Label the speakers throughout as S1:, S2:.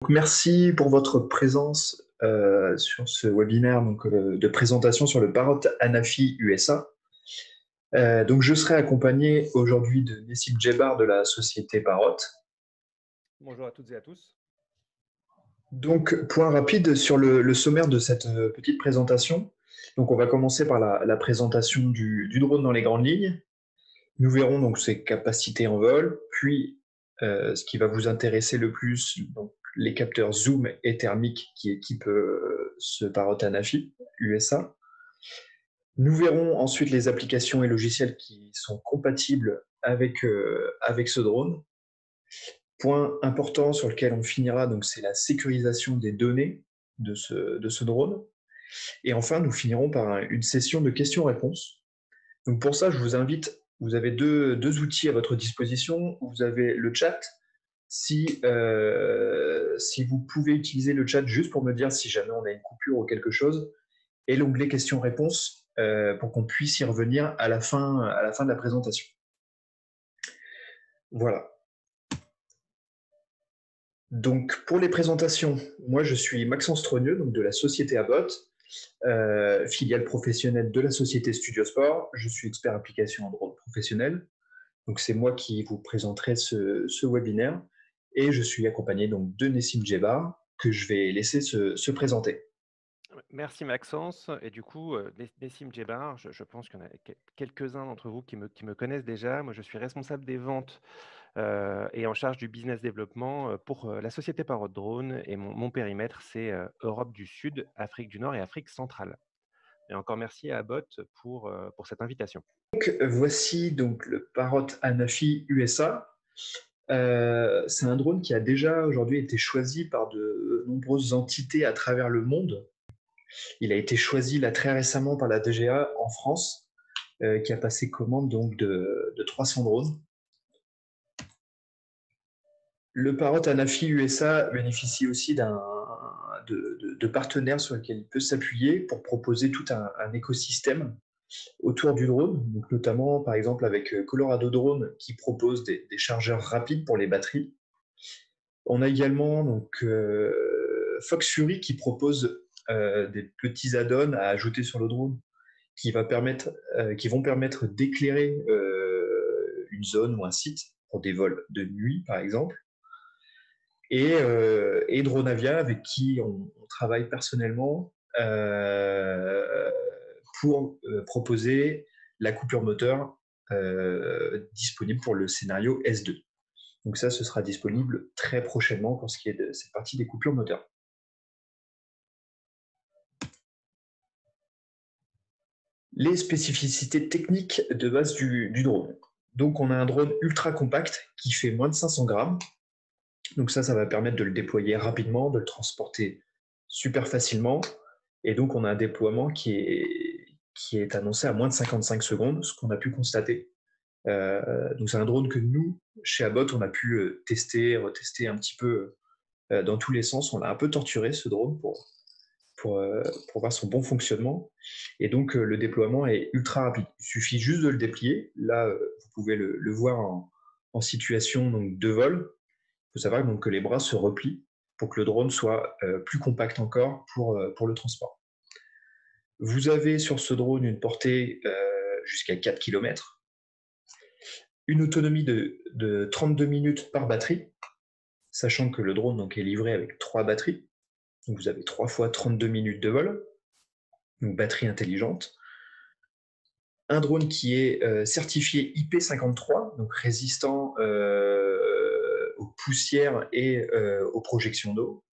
S1: Merci pour votre présence sur ce webinaire de présentation sur le Parrot Anafi USA. Donc, je serai accompagné aujourd'hui de Nessim Djebar de la société Parrot.
S2: Bonjour à toutes et à tous.
S1: Donc, point rapide sur le sommaire de cette petite présentation. Donc, on va commencer par la présentation du drone dans les grandes lignes. Nous verrons donc ses capacités en vol, puis ce qui va vous intéresser le plus, donc les capteurs zoom et thermique qui équipent ce Parrot Anafi USA. Nous verrons ensuite les applications et logiciels qui sont compatibles avec ce drone. Point important sur lequel on finira, donc c'est la sécurisation des données de ce drone. Et enfin, nous finirons par une session de questions-réponses. Donc pour ça, je vous invite, vous avez deux outils à votre disposition. Vous avez le chat. Si vous pouvez utiliser le chat juste pour me dire si jamais on a une coupure ou quelque chose, et l'onglet questions-réponses pour qu'on puisse y revenir à la fin de la présentation. Voilà. Donc pour les présentations, moi je suis Maxence Trogneux, donc de la société Abot, filiale professionnelle de la société Studiosport. Je suis expert application en droit professionnel. Donc c'est moi qui vous présenterai ce webinaire et je suis accompagné donc de Nessim Djebar que je vais laisser se présenter.
S2: Merci Maxence. Et du coup, Nessim Djebar, je pense qu'il y en a quelques-uns d'entre vous qui me connaissent déjà. Moi, je suis responsable des ventes et en charge du business développement pour la société Parrot Drone. Et mon périmètre, c'est Europe du Sud, Afrique du Nord et Afrique centrale. Et encore merci à Abbott pour cette invitation.
S1: Donc voici donc le Parrot Anafi USA. C'est un drone qui a déjà aujourd'hui été choisi par de nombreuses entités à travers le monde. Il a été choisi là très récemment par la DGA en France, qui a passé commande donc de 300 drones. Le Parrot Anafi USA bénéficie aussi de partenaires sur lesquels il peut s'appuyer pour proposer tout un écosystème autour du drone, donc notamment par exemple avec Colorado Drone qui propose des chargeurs rapides pour les batteries. On a également donc, Fox Fury qui propose des petits add-ons à ajouter sur le drone qui vont permettre d'éclairer une zone ou un site pour des vols de nuit par exemple. Et Dronavia, avec qui on travaille personnellement pour proposer la coupure moteur disponible pour le scénario S2. Donc ça, ce sera disponible très prochainement pour ce qui est de cette partie des coupures moteurs. Les spécificités techniques de base du drone. Donc on a un drone ultra compact qui fait moins de 500 grammes. Donc ça va permettre de le déployer rapidement, de le transporter super facilement. Et donc, on a un déploiement qui est annoncé à moins de 55 secondes, ce qu'on a pu constater. Donc, c'est un drone que nous, chez Abbott, on a pu tester, retester un petit peu dans tous les sens. On a un peu torturé ce drone pour voir son bon fonctionnement. Et donc, le déploiement est ultra rapide. Il suffit juste de le déplier. Là, vous pouvez le voir en situation donc, de vol. Il faut savoir donc, que les bras se replient pour que le drone soit plus compact encore pour le transport. Vous avez sur ce drone une portée jusqu'à 4 km, une autonomie de 32 minutes par batterie, sachant que le drone donc, est livré avec 3 batteries. Donc vous avez 3 fois 32 minutes de vol, donc batterie intelligente. Un drone qui est certifié IP53, donc résistant aux poussières et aux projections d'eau.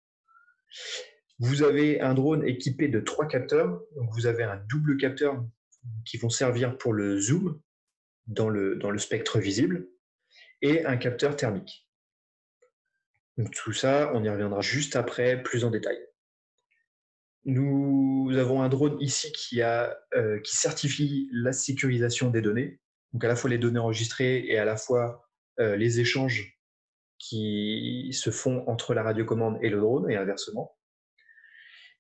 S1: Vous avez un drone équipé de 3 capteurs. Donc vous avez un double capteur qui vont servir pour le zoom dans le spectre visible et un capteur thermique. Donc tout ça, on y reviendra juste après, plus en détail. Nous avons un drone ici qui certifie la sécurisation des données, donc à la fois les données enregistrées et à la fois les échanges qui se font entre la radiocommande et le drone et inversement.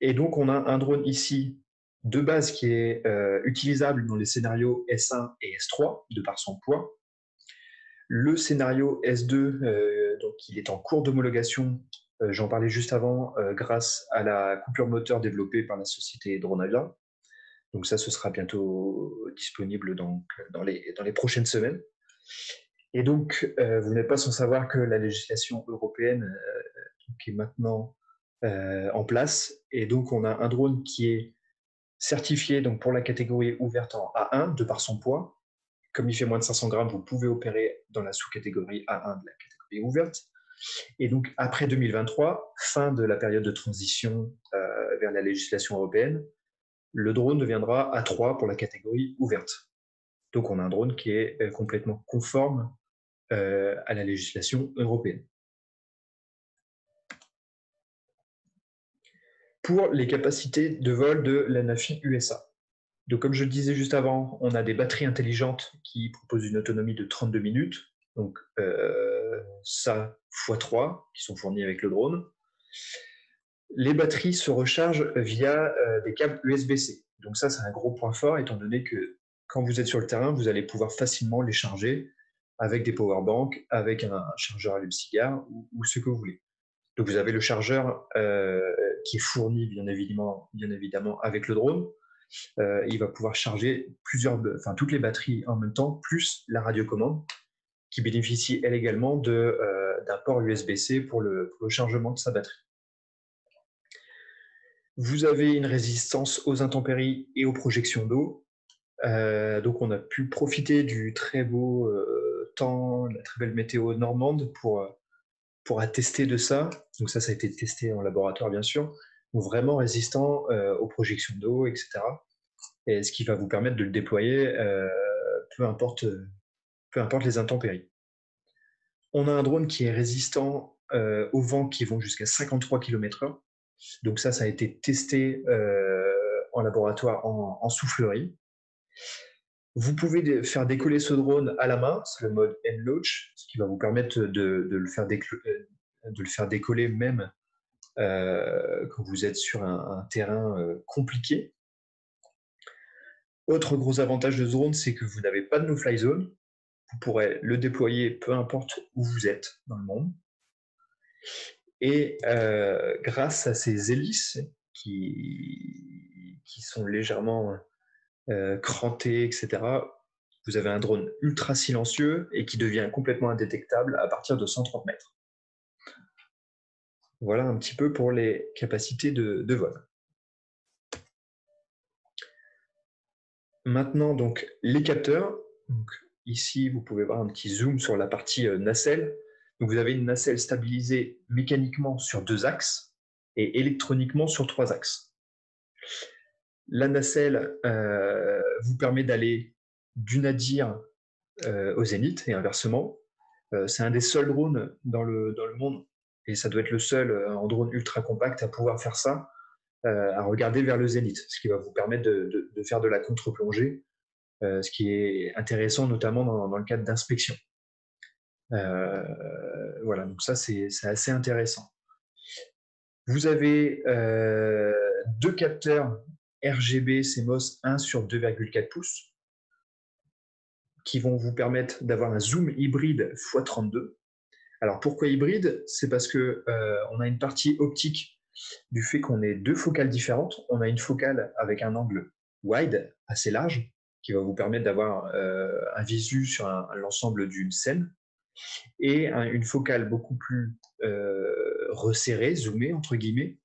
S1: Et donc on a un drone ici de base qui est utilisable dans les scénarios S1 et S3 de par son poids. Le scénario S2, donc il est en cours d'homologation J'en parlais juste avant, grâce à la coupure moteur développée par la société Dronavia. Donc ça, ce sera bientôt disponible dans les prochaines semaines. Et donc, vous n'êtes pas sans savoir que la législation européenne qui est maintenant en place. Et donc, on a un drone qui est certifié donc, pour la catégorie ouverte en A1 de par son poids. Comme il fait moins de 500 grammes, vous pouvez opérer dans la sous-catégorie A1 de la catégorie ouverte. Et donc, après 2023, fin de la période de transition vers la législation européenne, le drone deviendra A3 pour la catégorie ouverte. Donc, on a un drone qui est complètement conforme à la législation européenne. Pour les capacités de vol de l'ANAFI USA. Donc, comme je le disais juste avant, on a des batteries intelligentes qui proposent une autonomie de 32 minutes. Donc, ça x3 qui sont fournis avec le drone. Les batteries se rechargent via des câbles USB-C. Donc ça, c'est un gros point fort, étant donné que quand vous êtes sur le terrain, vous allez pouvoir facilement les charger avec des powerbanks, avec un chargeur allume-cigare ou ce que vous voulez. Donc vous avez le chargeur qui est fourni bien évidemment avec le drone. Il va pouvoir charger toutes les batteries en même temps, plus la radiocommande, qui bénéficie elle également d'un port USB-C pour le chargement de sa batterie. Vous avez une résistance aux intempéries et aux projections d'eau. Donc, on a pu profiter du très beau temps, de la très belle météo normande pour attester de ça. Donc, ça a été testé en laboratoire, bien sûr. Donc, vraiment résistant aux projections d'eau, etc. Et ce qui va vous permettre de le déployer peu importe les intempéries. On a un drone qui est résistant aux vents qui vont jusqu'à 53 km/h. Donc ça a été testé en laboratoire en soufflerie. Vous pouvez faire décoller ce drone à la main, c'est le mode N-Launch, ce qui va vous permettre de le faire décoller même quand vous êtes sur un terrain compliqué. Autre gros avantage de ce drone, c'est que vous n'avez pas de no-fly zone. Vous pourrez le déployer peu importe où vous êtes dans le monde. Et grâce à ces hélices qui sont légèrement crantées, etc., vous avez un drone ultra silencieux et qui devient complètement indétectable à partir de 130 mètres. Voilà un petit peu pour les capacités de vol. Maintenant, donc, les capteurs. Donc, ici, vous pouvez voir un petit zoom sur la partie nacelle. Donc, vous avez une nacelle stabilisée mécaniquement sur 2 axes et électroniquement sur 3 axes. La nacelle vous permet d'aller du nadir au zénith et inversement. C'est un des seuls drones dans le monde, et ça doit être le seul en drone ultra compact à pouvoir faire ça, à regarder vers le zénith, ce qui va vous permettre de faire de la contre-plongée, ce qui est intéressant notamment dans le cadre d'inspection. Voilà, donc ça c'est assez intéressant. Vous avez 2 capteurs RGB CMOS 1 sur 2,4 pouces qui vont vous permettre d'avoir un zoom hybride x32. Alors pourquoi hybride? C'est parce que on a une partie optique du fait qu'on ait 2 focales différentes. On a une focale avec un angle wide assez large qui va vous permettre d'avoir un visu sur l'ensemble d'une scène, et une focale beaucoup plus resserrée, zoomée entre guillemets,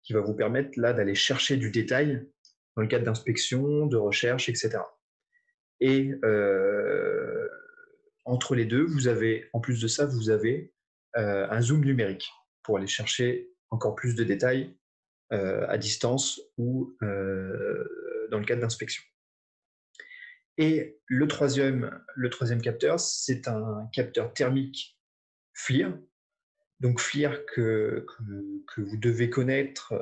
S1: qui va vous permettre là d'aller chercher du détail dans le cadre d'inspection, de recherche, etc. Et entre les deux, en plus de ça, vous avez un zoom numérique pour aller chercher encore plus de détails à distance ou dans le cadre d'inspection. Et le troisième capteur, c'est un capteur thermique FLIR. Donc FLIR que vous devez connaître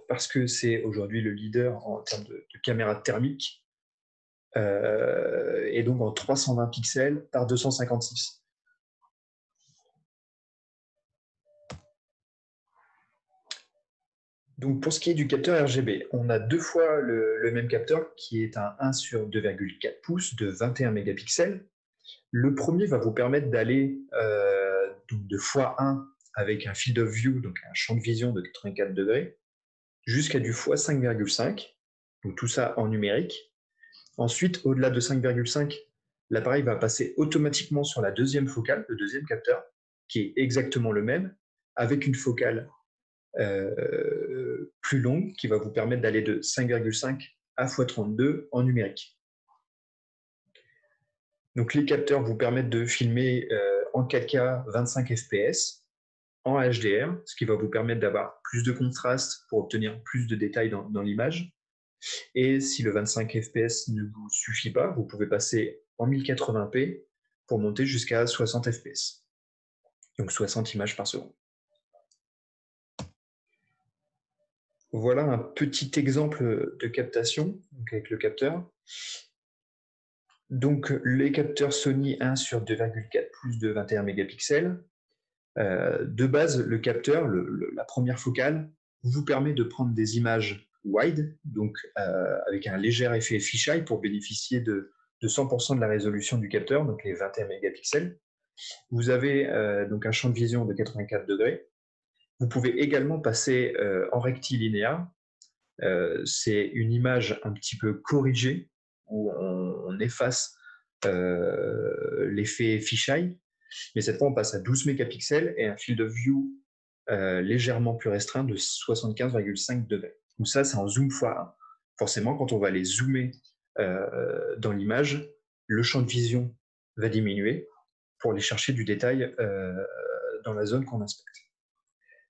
S1: parce que c'est aujourd'hui le leader en termes de caméra thermique, et donc en 320 pixels par 256. Donc pour ce qui est du capteur RGB, on a 2 fois le même capteur qui est un 1 sur 2,4 pouces de 21 mégapixels. Le premier va vous permettre d'aller de x1 avec un field of view, donc un champ de vision de 84 degrés, jusqu'à du x5,5, donc tout ça en numérique. Ensuite, au-delà de 5,5, l'appareil va passer automatiquement sur la deuxième focale, le deuxième capteur, qui est exactement le même, avec une focale plus longue, qui va vous permettre d'aller de 5,5 à x32 en numérique. Donc les capteurs vous permettent de filmer en 4K 25 fps, en HDR, ce qui va vous permettre d'avoir plus de contraste pour obtenir plus de détails dans l'image. Et si le 25 fps ne vous suffit pas, vous pouvez passer en 1080p pour monter jusqu'à 60 fps, donc 60 images par seconde. Voilà un petit exemple de captation donc avec le capteur. Donc les capteurs Sony 1 sur 2,4 plus de 21 mégapixels. De base, le capteur, la première focale, vous permet de prendre des images wide, donc avec un léger effet fisheye pour bénéficier de 100% de la résolution du capteur, donc les 21 mégapixels. Vous avez donc un champ de vision de 84 degrés. Vous pouvez également passer en rectilinéaire. C'est une image un petit peu corrigée où on efface l'effet fisheye. Mais cette fois, on passe à 12 mégapixels et un field of view légèrement plus restreint de 75,5 degrés. Donc ça, c'est en zoom x1. Forcément, quand on va aller zoomer dans l'image, le champ de vision va diminuer pour aller chercher du détail dans la zone qu'on inspecte.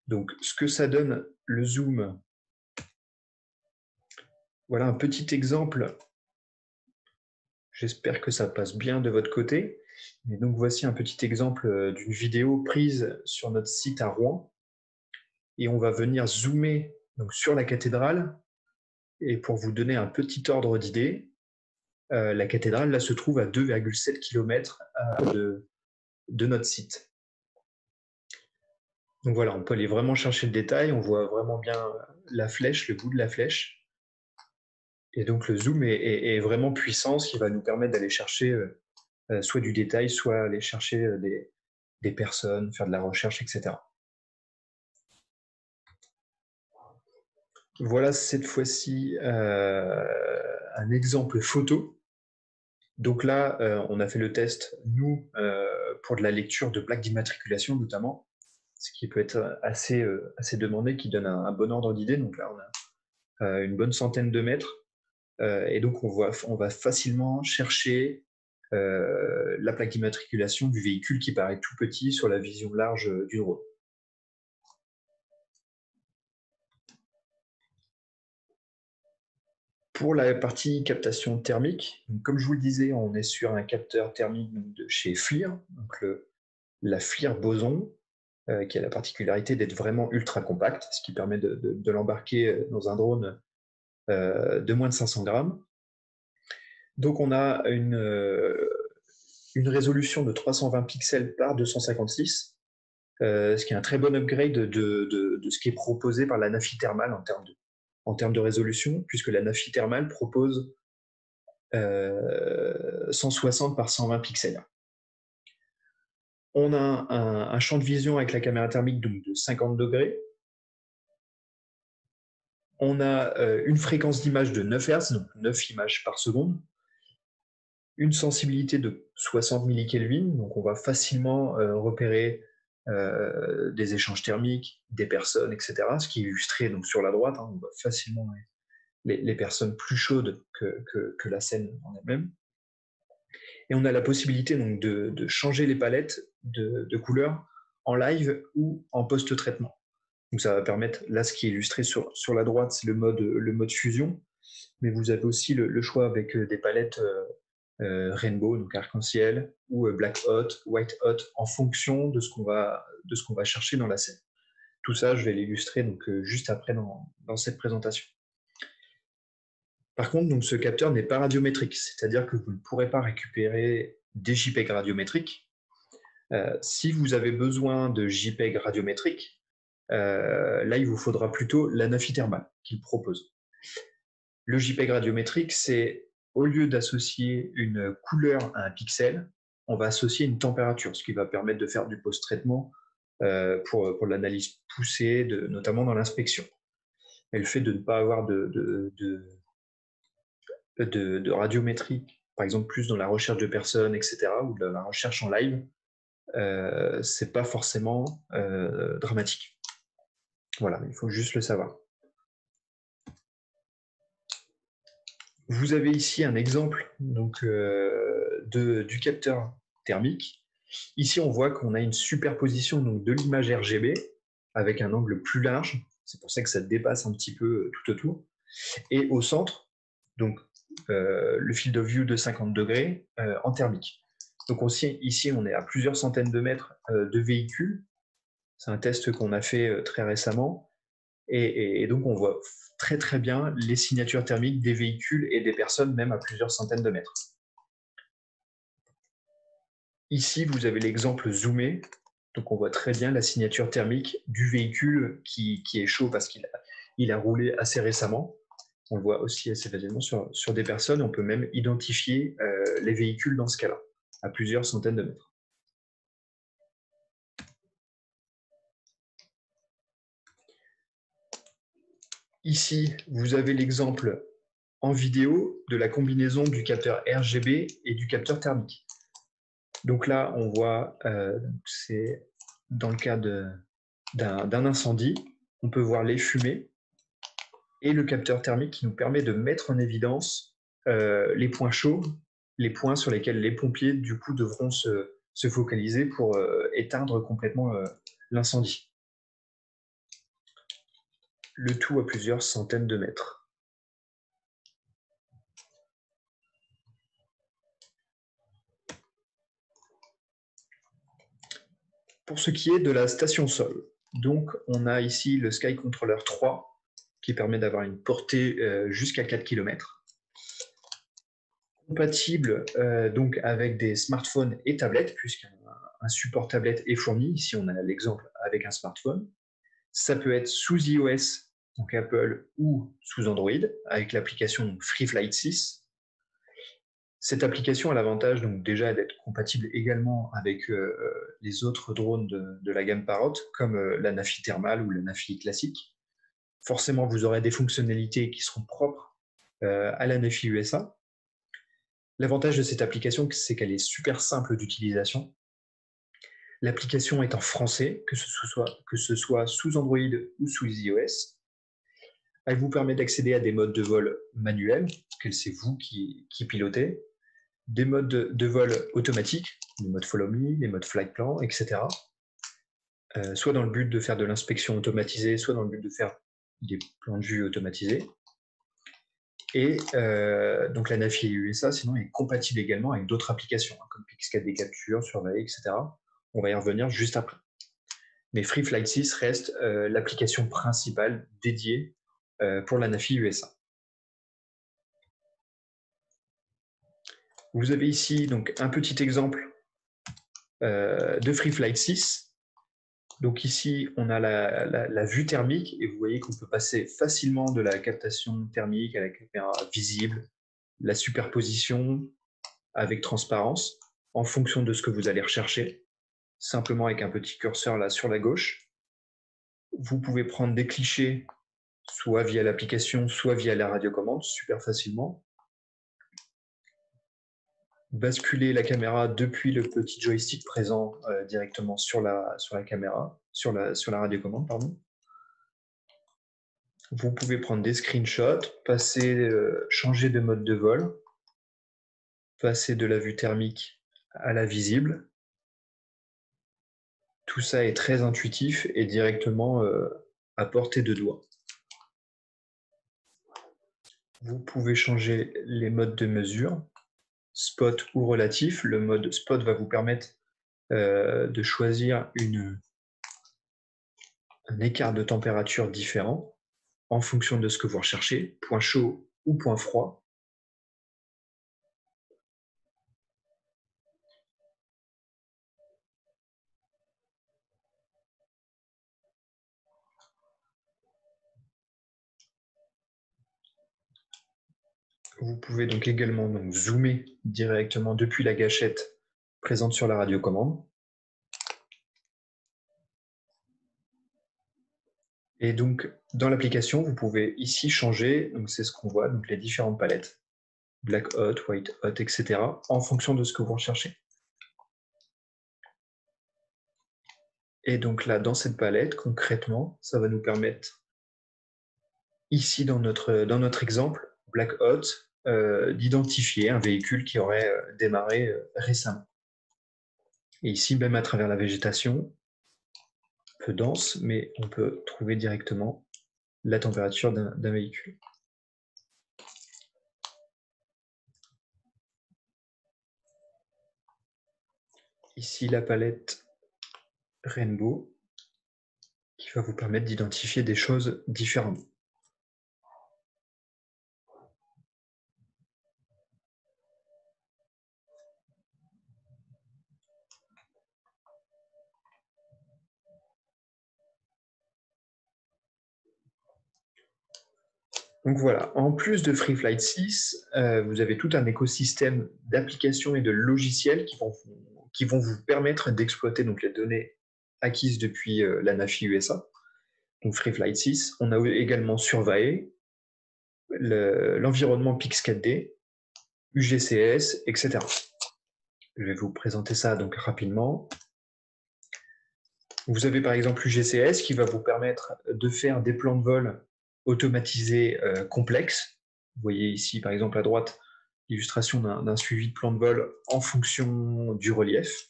S1: Donc, ce que ça donne, le zoom, voilà un petit exemple. J'espère que ça passe bien de votre côté. Et donc, voici un petit exemple d'une vidéo prise sur notre site à Rouen. Et on va venir zoomer donc, sur la cathédrale. Et pour vous donner un petit ordre d'idée, la cathédrale là, se trouve à 2,7 km de notre site. Donc voilà, on peut aller vraiment chercher le détail. On voit vraiment bien la flèche, le bout de la flèche. Et donc le zoom est vraiment puissant, ce qui va nous permettre d'aller chercher soit du détail, soit aller chercher des personnes, faire de la recherche, etc. Voilà cette fois-ci un exemple photo. Donc là, on a fait le test, nous, pour de la lecture de plaques d'immatriculation notamment, ce qui peut être assez demandé, qui donne un bon ordre d'idée. Donc là, on a une bonne centaine de mètres. Et donc, on va facilement chercher la plaque d'immatriculation du véhicule qui paraît tout petit sur la vision large du drone. Pour la partie captation thermique, donc comme je vous le disais, on est sur un capteur thermique de chez FLIR, donc la FLIR Boson, qui a la particularité d'être vraiment ultra compact, ce qui permet de l'embarquer dans un drone de moins de 500 grammes. Donc on a une résolution de 320 pixels par 256, ce qui est un très bon upgrade de ce qui est proposé par la Nafi Thermal en termes de résolution, puisque la Nafi Thermal propose 160 par 120 pixels. On a un champ de vision avec la caméra thermique donc de 50 degrés. On a une fréquence d'image de 9 Hz, donc 9 images par seconde. Une sensibilité de 60 millikelvin, donc on va facilement repérer des échanges thermiques, des personnes, etc. Ce qui est illustré donc, sur la droite, hein, on voit facilement les personnes plus chaudes que la scène en elle-même. Et on a la possibilité donc, de changer les palettes de couleurs en live ou en post-traitement. Donc ça va permettre, là ce qui est illustré sur la droite, c'est le mode fusion, mais vous avez aussi le choix avec des palettes rainbow, donc arc-en-ciel, ou black hot, white hot, en fonction de ce qu'on va chercher dans la scène. Tout ça, je vais l'illustrer donc juste après dans cette présentation. Par contre, donc, ce capteur n'est pas radiométrique, c'est-à-dire que vous ne pourrez pas récupérer des JPEG radiométriques. Si vous avez besoin de JPEG radiométriques, là, il vous faudra plutôt la Nafi Thermal qu'il propose. Le JPEG radiométrique, c'est au lieu d'associer une couleur à un pixel, on va associer une température, ce qui va permettre de faire du post-traitement pour l'analyse poussée, notamment dans l'inspection. Et le fait de ne pas avoir de radiométrie, par exemple plus dans la recherche de personnes, etc., ou de la recherche en live, c'est pas forcément dramatique. Voilà, il faut juste le savoir. Vous avez ici un exemple donc, du capteur thermique. Ici, on voit qu'on a une superposition donc, de l'image RGB avec un angle plus large. C'est pour ça que ça dépasse un petit peu tout autour. Et au centre, donc le field of view de 50 degrés en thermique. Donc aussi, ici, on est à plusieurs centaines de mètres de véhicules. C'est un test qu'on a fait très récemment. Et donc, on voit très très bien les signatures thermiques des véhicules et des personnes, même à plusieurs centaines de mètres. Ici, vous avez l'exemple zoomé. Donc, on voit très bien la signature thermique du véhicule qui est chaud parce qu'il a roulé assez récemment. On le voit aussi assez facilement sur des personnes. On peut même identifier les véhicules dans ce cas-là, à plusieurs centaines de mètres. Ici, vous avez l'exemple en vidéo de la combinaison du capteur RGB et du capteur thermique. Donc là, on voit, c'est dans le cas d'un incendie, on peut voir les fumées et le capteur thermique qui nous permet de mettre en évidence les points chauds, les points sur lesquels les pompiers du coup devront se focaliser pour éteindre complètement l'incendie. Le tout à plusieurs centaines de mètres. Pour ce qui est de la station sol, donc on a ici le Sky Controller 3 qui permet d'avoir une portée jusqu'à 4 km. Compatible donc avec des smartphones et tablettes, puisqu'un support tablette est fourni. Ici, on a l'exemple avec un smartphone. Ça peut être sous iOS, donc Apple, ou sous Android, avec l'application FreeFlight 6. Cette application a l'avantage donc déjà d'être compatible également avec les autres drones de la gamme Parrot, comme la Nafi thermale ou la Nafi classique. Forcément, vous aurez des fonctionnalités qui seront propres à la Nafi USA. L'avantage de cette application, c'est qu'elle est super simple d'utilisation. L'application est en français, que ce soit sous Android ou sous iOS. Elle vous permet d'accéder à des modes de vol manuels, que c'est vous qui pilotez, des modes de vol automatiques, les modes Follow Me, les modes Flight Plan, etc. Soit dans le but de faire de l'inspection automatisée, soit dans le but de faire des plans de vue automatisés. Et donc la Nafi USA, sinon, est compatible également avec d'autres applications, comme Pix4D Capture, Survey, etc. On va y revenir juste après. Mais FreeFlight 6 reste l'application principale dédiée pour la Nafi USA. Vous avez ici donc un petit exemple de FreeFlight 6. Donc ici, on a la vue thermique et vous voyez qu'on peut passer facilement de la captation thermique à la caméra visible, la superposition avec transparence en fonction de ce que vous allez rechercher, simplement avec un petit curseur là sur la gauche. Vous pouvez prendre des clichés soit via l'application, soit via la radiocommande, super facilement. Basculer la caméra depuis le petit joystick présent directement sur la caméra, sur la radiocommande, pardon. Vous pouvez prendre des screenshots, changer de mode de vol, passer de la vue thermique à la visible. Tout ça est très intuitif et directement à portée de doigt. Vous pouvez changer les modes de mesure, spot ou relatif. Le mode spot va vous permettre de choisir un écart de température différent en fonction de ce que vous recherchez, point chaud ou point froid. Vous pouvez donc également zoomer directement depuis la gâchette présente sur la radiocommande. Et donc, dans l'application, vous pouvez ici changer, donc c'est ce qu'on voit, donc les différentes palettes, black hot, white hot, etc., en fonction de ce que vous recherchez. Et donc là, dans cette palette, concrètement, ça va nous permettre, ici dans notre exemple, black hot, d'identifier un véhicule qui aurait démarré récemment. Et ici, même à travers la végétation, peu dense, mais on peut trouver directement la température d'un véhicule. Ici, la palette Rainbow, qui va vous permettre d'identifier des choses différemment. Donc voilà, en plus de FreeFlight 6, vous avez tout un écosystème d'applications et de logiciels qui vont vous permettre d'exploiter donc les données acquises depuis la NAFI USA, donc FreeFlight 6. On a également Survey, l'environnement Pix4D, UGCS, etc. Je vais vous présenter ça donc rapidement. Vous avez par exemple UGCS qui va vous permettre de faire des plans de vol automatisés complexes. Vous voyez ici par exemple à droite l'illustration d'un suivi de plan de vol en fonction du relief.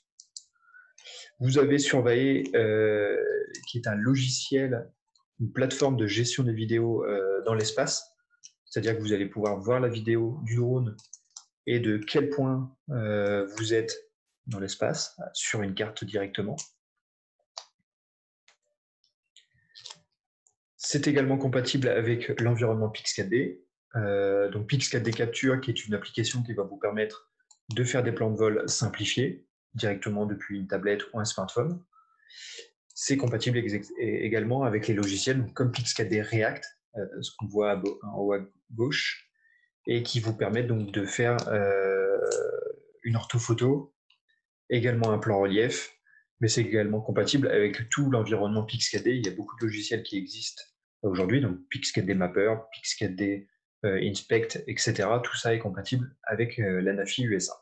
S1: Vous avez Survey qui est un logiciel, une plateforme de gestion des vidéos dans l'espace. C'est-à-dire que vous allez pouvoir voir la vidéo du drone et de quel point vous êtes dans l'espace sur une carte directement. C'est également compatible avec l'environnement Pix4D. Donc Pix4D Capture, qui est une application qui va vous permettre de faire des plans de vol simplifiés directement depuis une tablette ou un smartphone. C'est compatible également avec les logiciels comme Pix4D React, ce qu'on voit en haut à gauche, et qui vous permettent donc de faire une orthophoto, également un plan relief, mais c'est également compatible avec tout l'environnement Pix4D. Il y a beaucoup de logiciels qui existent aujourd'hui, donc Pix4D Mapper, Pix4D Inspect, etc. Tout ça est compatible avec la NAFI USA.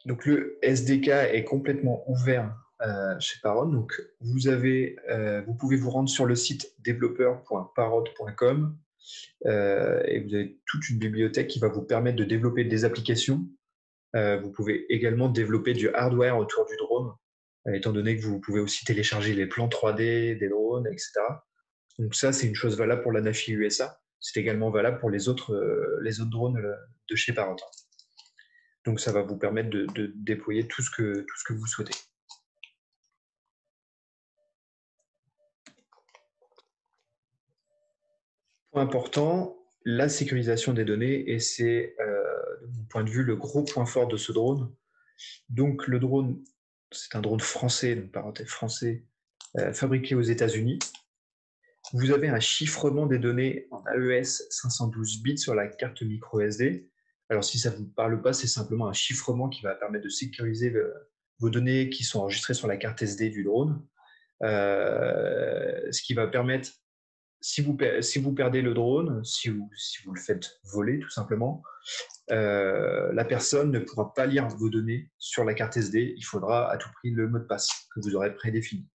S1: Donc le SDK est complètement ouvert chez Parrot. Donc vous pouvez vous rendre sur le site developer.parrot.com et vous avez toute une bibliothèque qui va vous permettre de développer des applications. Vous pouvez également développer du hardware autour du drone, étant donné que vous pouvez aussi télécharger les plans 3D des drones, etc. Donc ça, c'est une chose valable pour la NAFI USA. C'est également valable pour les autres drones de chez Parrot. Donc ça va vous permettre de déployer tout ce que vous souhaitez. Point important, la sécurisation des données, et c'est, de mon point de vue, le gros point fort de ce drone. Donc le drone, c'est un drone français, donc parenthèse français, fabriqué aux États-Unis. Vous avez un chiffrement des données en AES 512 bits sur la carte micro SD. Alors si ça ne vous parle pas, c'est simplement un chiffrement qui va permettre de sécuriser vos données qui sont enregistrées sur la carte SD du drone. Ce qui va permettre, si vous perdez le drone, si vous le faites voler tout simplement, la personne ne pourra pas lire vos données sur la carte SD. Il faudra à tout prix le mot de passe que vous aurez prédéfini.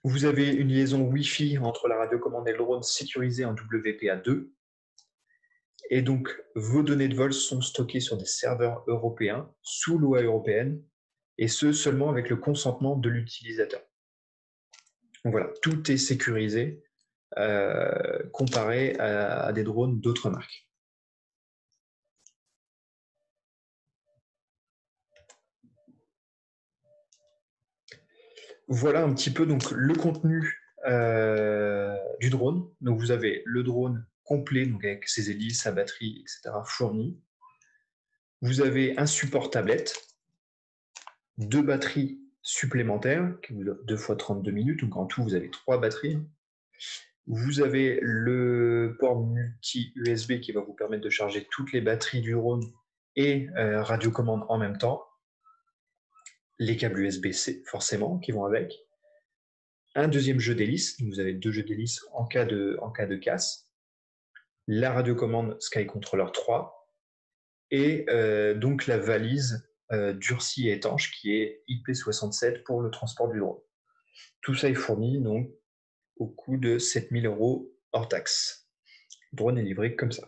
S1: Vous avez une liaison Wi-Fi entre la radiocommande et le drone sécurisée en WPA2. Et donc, vos données de vol sont stockées sur des serveurs européens sous loi européenne, et ce seulement avec le consentement de l'utilisateur. Donc voilà, tout est sécurisé comparé à des drones d'autres marques. Voilà un petit peu donc le contenu du drone. Donc vous avez le drone complet, donc avec ses hélices, sa batterie, etc. fourni. Vous avez un support tablette, 2 batteries supplémentaires, qui vous offrent 2 fois 32 minutes, donc en tout vous avez 3 batteries. Vous avez le port multi-USB qui va vous permettre de charger toutes les batteries du drone et radiocommande en même temps. les câbles USB-C, forcément, qui vont avec, un deuxième jeu d'hélice, vous avez 2 jeux d'hélice en cas de casse, la radiocommande SkyController 3 et donc la valise durcie et étanche qui est IP67 pour le transport du drone. Tout ça est fourni donc au coût de 7 000 € hors taxe. Le drone est livré comme ça.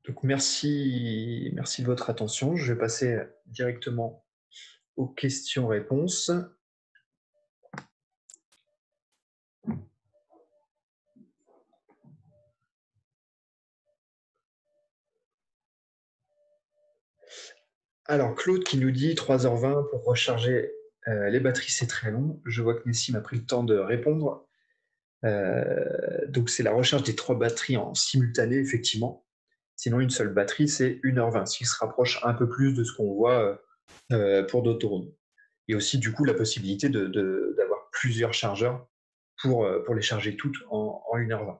S1: Donc merci de votre attention. Je vais passer directement aux questions-réponses. Alors Claude qui nous dit 3h20 pour recharger les batteries, c'est très long. Je vois que Nessim a pris le temps de répondre. Donc c'est la recharge des 3 batteries en simultané, effectivement. Sinon, une seule batterie, c'est 1h20, ce qui se rapproche un peu plus de ce qu'on voit pour d'autres drones. Et aussi, du coup, la possibilité d'avoir plusieurs chargeurs pour les charger toutes en 1h20.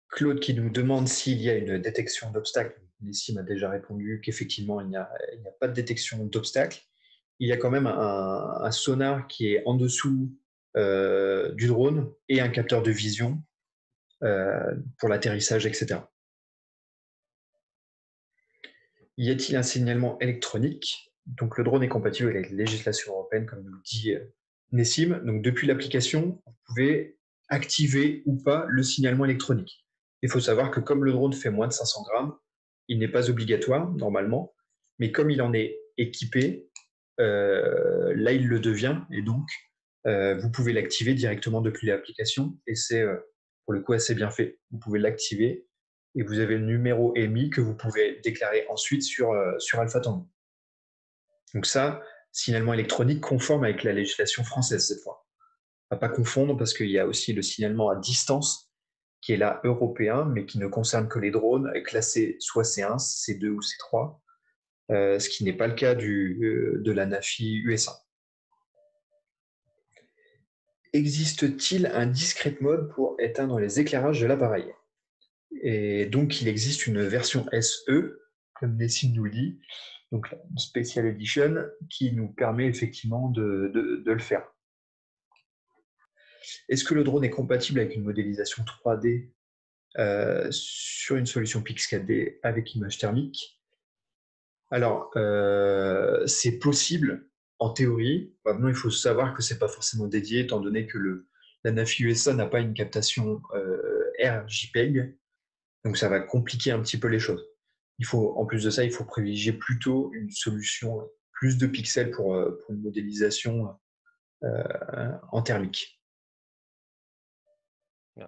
S1: Claude qui nous demande s'il y a une détection d'obstacles. Nessim a déjà répondu qu'effectivement, il n'y a pas de détection d'obstacles. Il y a quand même un sonar qui est en dessous du drone et un capteur de vision pour l'atterrissage, etc. Y a-t-il un signalement électronique? Donc le drone est compatible avec la législation européenne, comme nous le dit Nessim. Donc depuis l'application, vous pouvez activer ou pas le signalement électronique. Il faut savoir que comme le drone fait moins de 500 grammes, il n'est pas obligatoire normalement, mais comme il en est équipé, là il le devient et donc vous pouvez l'activer directement depuis l'application et c'est pour le coup assez bien fait. Vous pouvez l'activer et vous avez le numéro émis que vous pouvez déclarer ensuite sur Alpha Tango. Donc ça, signalement électronique conforme avec la législation française cette fois. À pas confondre parce qu'il y a aussi le signalement à distance qui est là européen, mais qui ne concerne que les drones classés soit C1, C2 ou C3, ce qui n'est pas le cas de la NAFI USA. Existe-t-il un discrete mode pour éteindre les éclairages de l'appareil? Et donc, il existe une version SE, comme Nessim nous le dit, donc une Special Edition, qui nous permet effectivement de le faire. Est-ce que le drone est compatible avec une modélisation 3D sur une solution Pix4D avec image thermique? Alors, c'est possible en théorie. Maintenant, il faut savoir que ce n'est pas forcément dédié, étant donné que la NAFI USA n'a pas une captation RJPEG. Donc ça va compliquer un petit peu les choses. En plus de ça, il faut privilégier plutôt une solution plus de pixels pour une modélisation en thermique.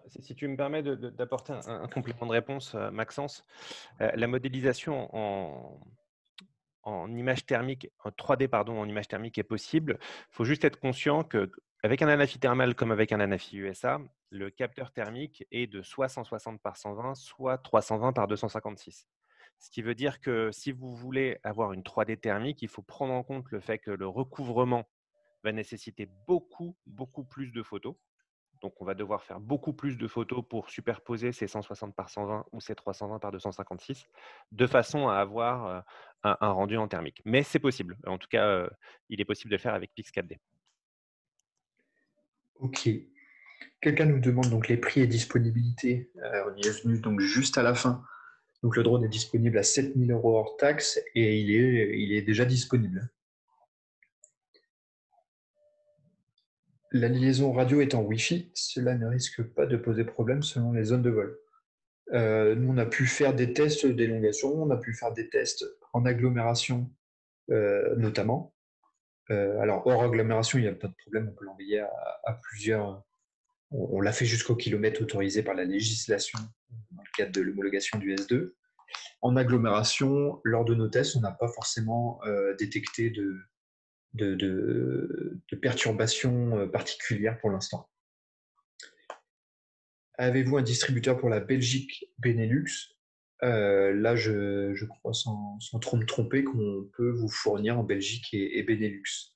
S2: Si tu me permets d'apporter un complément de réponse, Maxence, la modélisation en image thermique, en 3D pardon, en image thermique est possible. Il faut juste être conscient qu'avec un Anafi thermal comme avec un Anafi USA, le capteur thermique est de soit 160 par 120, soit 320 par 256. Ce qui veut dire que si vous voulez avoir une 3D thermique, il faut prendre en compte le fait que le recouvrement va nécessiter beaucoup plus de photos. Donc, on va devoir faire beaucoup plus de photos pour superposer ces 160 par 120 ou ces 320 par 256, de façon à avoir un rendu en thermique. Mais c'est possible. En tout cas, il est possible de le faire avec Pix4D.
S1: Ok. Quelqu'un nous demande donc les prix et disponibilité. On y est venu donc juste à la fin. Donc le drone est disponible à 7 000 € hors taxe et il est déjà disponible. La liaison radio est en Wi-Fi. Cela ne risque pas de poser problème selon les zones de vol. Nous, on a pu faire des tests d'élongation, on a pu faire des tests en agglomération notamment. Alors, hors agglomération, il n'y a pas de problème, on peut l'envoyer à plusieurs. On l'a fait jusqu'au kilomètre autorisé par la législation dans le cadre de l'homologation du S2. En agglomération, lors de nos tests, on n'a pas forcément détecté de perturbations particulières pour l'instant. Avez-vous un distributeur pour la Belgique Benelux? Là, je crois sans trop me tromper qu'on peut vous fournir en Belgique et Benelux.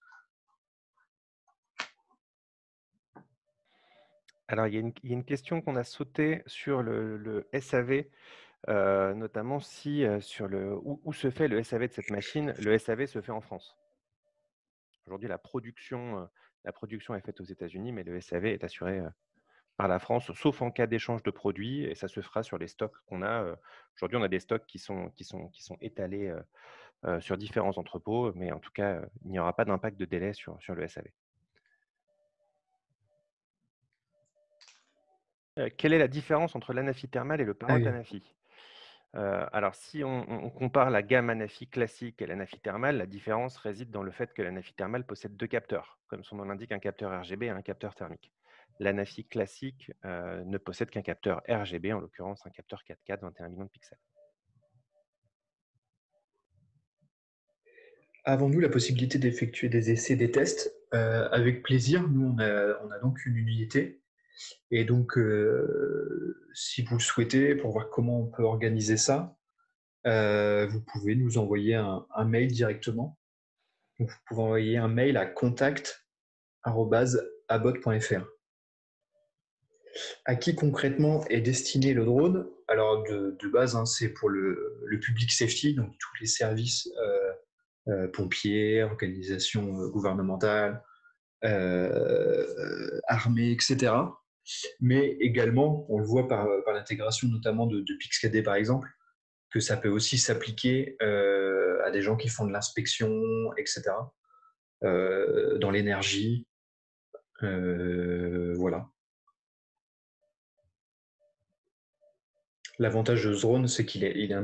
S2: Alors, il y a une question qu'on a sautée sur le SAV, notamment si sur où se fait le SAV de cette machine. Le SAV se fait en France. Aujourd'hui, la production est faite aux États-Unis, mais le SAV est assuré par la France, sauf en cas d'échange de produits, et ça se fera sur les stocks qu'on a. Aujourd'hui, on a des stocks qui sont étalés sur différents entrepôts, mais en tout cas, il n'y aura pas d'impact de délai sur le SAV. Quelle est la différence entre l'Anafi thermal et le
S1: Ah oui.
S2: Parrot-Anafi? Alors, si on compare la gamme Anafi classique et l'Anafi thermal, la différence réside dans le fait que l'Anafi thermal possède deux capteurs, comme son nom l'indique, un capteur RGB et un capteur thermique. L'Anafi classique ne possède qu'un capteur RGB, en l'occurrence un capteur 4K de 21 millions de pixels.
S1: Avons-nous la possibilité d'effectuer des essais, des tests? Avec plaisir. Nous, on a donc une unité. Et donc, si vous le souhaitez, pour voir comment on peut organiser ça, vous pouvez nous envoyer un mail directement. Donc, vous pouvez envoyer un mail à contact@abot.fr. À qui concrètement est destiné le drone? Alors, de base, hein, c'est pour le public safety, donc tous les services pompiers, organisations gouvernementales, armée, etc. Mais également, on le voit par l'intégration notamment de Pixcadet par exemple, que ça peut aussi s'appliquer à des gens qui font de l'inspection, etc. Dans l'énergie, voilà. L'avantage de ce drone, c'est il est il est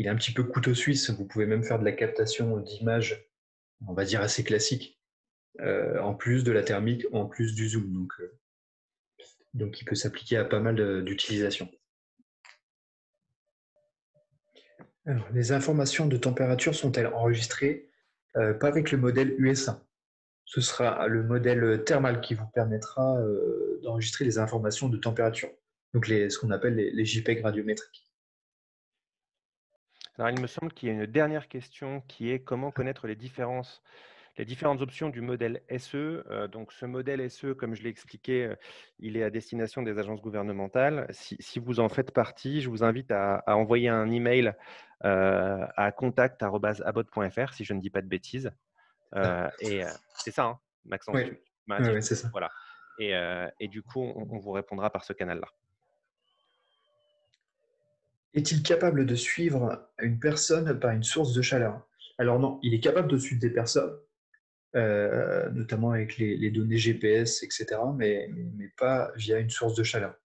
S1: un petit peu couteau suisse. Vous pouvez même faire de la captation d'images, on va dire assez classique, en plus de la thermique, en plus du zoom. Donc il peut s'appliquer à pas mal d'utilisations. Alors, les informations de température sont-elles enregistrées pas avec le modèle USA? Ce sera le modèle thermal qui vous permettra d'enregistrer les informations de température, donc ce qu'on appelle les JPEG radiométriques.
S2: Alors, il me semble qu'il y a une dernière question qui est comment connaître les différentes options du modèle SE. Donc, ce modèle SE, comme je l'ai expliqué, il est à destination des agences gouvernementales. Si vous en faites partie, je vous invite à envoyer un email à contact@abot.fr, si je ne dis pas de bêtises. C'est ça, hein, Maxence,
S1: Oui,
S2: tu m'as dit.
S1: ouais, c'est ça.
S2: Voilà. Et du coup, on vous répondra par ce canal-là.
S1: Est-il capable de suivre une personne par une source de chaleur? Alors non, il est capable de suivre des personnes, notamment avec les données GPS, etc., mais pas via une source de chaleur.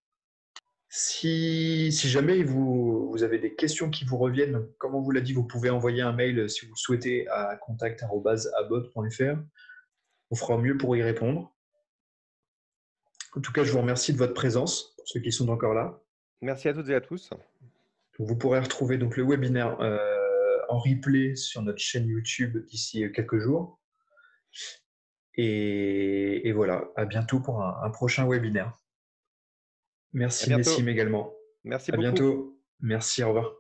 S1: Si jamais vous avez des questions qui vous reviennent, comme on vous l'a dit, vous pouvez envoyer un mail si vous le souhaitez à contact@abot.fr. On fera au mieux pour y répondre. En tout cas, je vous remercie de votre présence, pour ceux qui sont encore là.
S2: Merci à toutes et à tous.
S1: Vous pourrez retrouver donc le webinaire en replay sur notre chaîne YouTube d'ici quelques jours. Et voilà, à bientôt pour un prochain webinaire.
S2: À
S1: Merci
S2: bientôt.
S1: Nessim également.
S2: Merci
S1: À
S2: beaucoup.
S1: bientôt. Merci, au revoir.